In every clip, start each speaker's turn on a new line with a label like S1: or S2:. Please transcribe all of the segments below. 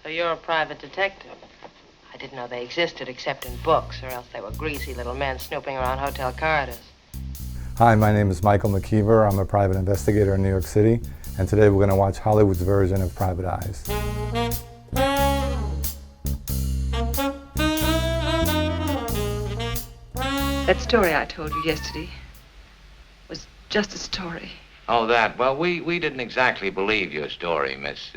S1: So you're a private detective. I didn't know they existed except in books, or else they were greasy little men snooping around hotel corridors.
S2: Hi, my name is Michael McKeever. I'm a private investigator in New York City, and today we're going to watch Hollywood's version of Private Eyes.
S3: That story I told you yesterday was just a story.
S4: Oh, that. Well, we didn't exactly believe your story, Miss.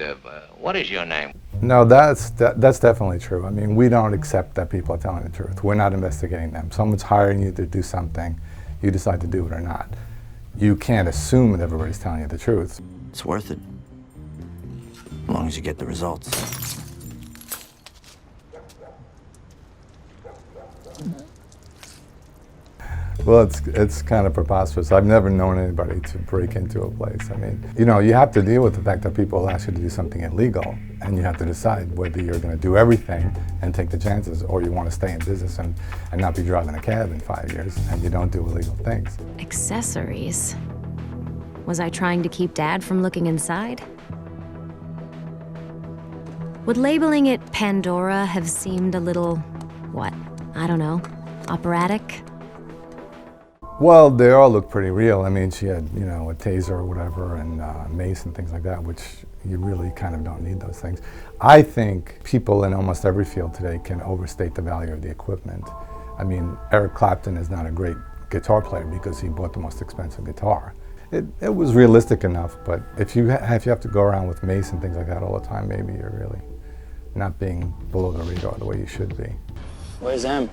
S4: What is your name?
S2: No, that's definitely true. I mean, we don't accept that people are telling the truth. We're not investigating them. Someone's hiring you to do something. You decide to do it or not. You can't assume that everybody's telling you the truth.
S5: It's worth it, as long as you get the results.
S2: Well, it's kind of preposterous. I've never known anybody to break into a place. I mean, you know, you have to deal with the fact that people ask you to do something illegal, and you have to decide whether you're going to do everything and take the chances, or you want to stay in business and not be driving a cab in 5 years, and you don't do illegal things.
S6: Accessories? Was I trying to keep Dad from looking inside? Would labeling it Pandora have seemed a little, what, I don't know, operatic?
S2: Well, they all look pretty real. I mean, she had, you know, a taser or whatever, and mace and things like that, which you really kind of don't need those things. I think people in almost every field today can overstate the value of the equipment. I mean, Eric Clapton is not a great guitar player because he bought the most expensive guitar. It was realistic enough, but if you have to go around with mace and things like that all the time, maybe you're really not being below the radar the way you should be.
S5: Where's Em?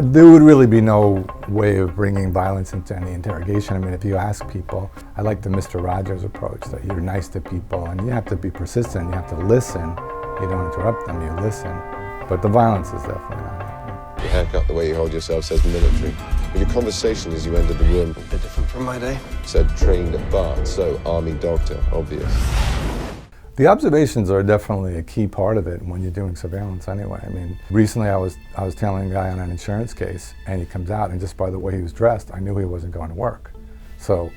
S2: There would really be no way of bringing violence into any interrogation. I mean, if you ask people, I like the Mr. Rogers approach, that you're nice to people and you have to be persistent, you have to listen. You don't interrupt them, you listen. But the violence is definitely not happening.
S7: Your haircut, the way you hold yourself says military. But your conversation as you entered the room,
S5: A bit different from my day.
S7: said trained at Bart, so army doctor, obvious.
S2: The observations are definitely a key part of it when you're doing surveillance anyway. I mean, recently I was tailing a guy on an insurance case, and he comes out, and just by the way he was dressed, I knew he wasn't going to work. So,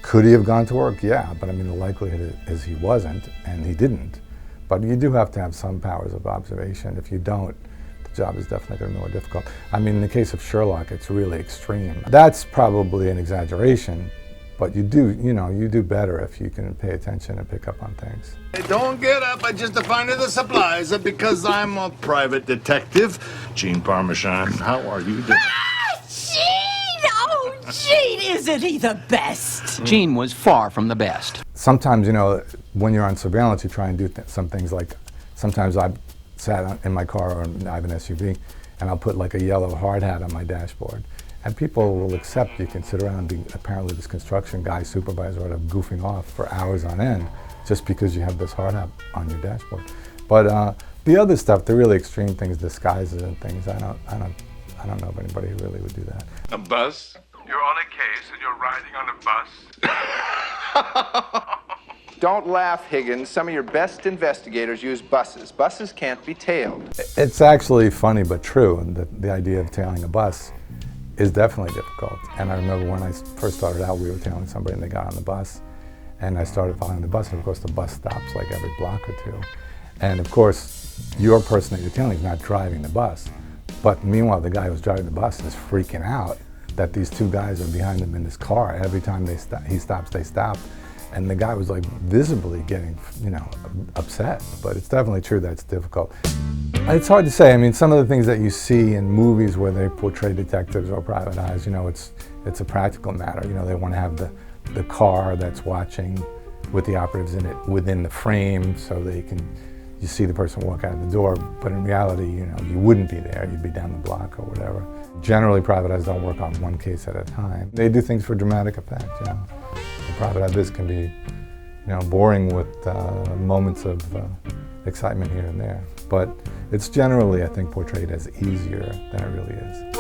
S2: could he have gone to work? Yeah, but I mean, the likelihood is he wasn't, and he didn't. But you do have to have some powers of observation. If you don't, the job is definitely going to be more difficult. I mean, in the case of Sherlock, it's really extreme. That's probably an exaggeration, but you do better if you can pay attention and pick up on things.
S8: Hey, don't get up. I just defined the supplies because I'm a private detective. Gene Parmesan, how are you doing?
S9: Gene! Oh, Gene, isn't he the best?
S10: Gene was far from the best.
S2: Sometimes, you know, when you're on surveillance, you try and do some things like, sometimes I've sat in my car, or I have an SUV, and I'll put like a yellow hard hat on my dashboard. And people will accept you can sit around being apparently this construction guy, supervisor, or goofing off for hours on end just because you have this hard hat on your dashboard. But the other stuff, the really extreme things, disguises and things, I don't know of anybody who really would do that.
S8: A bus?
S11: You're on a case and you're riding on a bus.
S12: Don't laugh, Higgins. Some of your best investigators use buses. Buses can't be tailed.
S2: It's actually funny but true, and the idea of tailing a bus is definitely difficult. And I remember when I first started out, we were tailing somebody and they got on the bus, and I started following the bus, and of course the bus stops like every block or two. And of course, your person that you're tailing is not driving the bus. But meanwhile, the guy who's driving the bus is freaking out that these two guys are behind him in his car. Every time he stops, they stop. And the guy was like visibly getting, you know, upset. But it's definitely true that it's difficult. It's hard to say. I mean, some of the things that you see in movies where they portray detectives or private eyes, you know, it's a practical matter. You know, they want to have the car that's watching with the operatives in it within the frame so you see the person walk out the door. But in reality, you know, you wouldn't be there. You'd be down the block or whatever. Generally, private eyes don't work on one case at a time. They do things for dramatic effect, you know. The private eye biz can be, you know, boring with moments of excitement here and there. But it's generally, I think, portrayed as easier than it really is.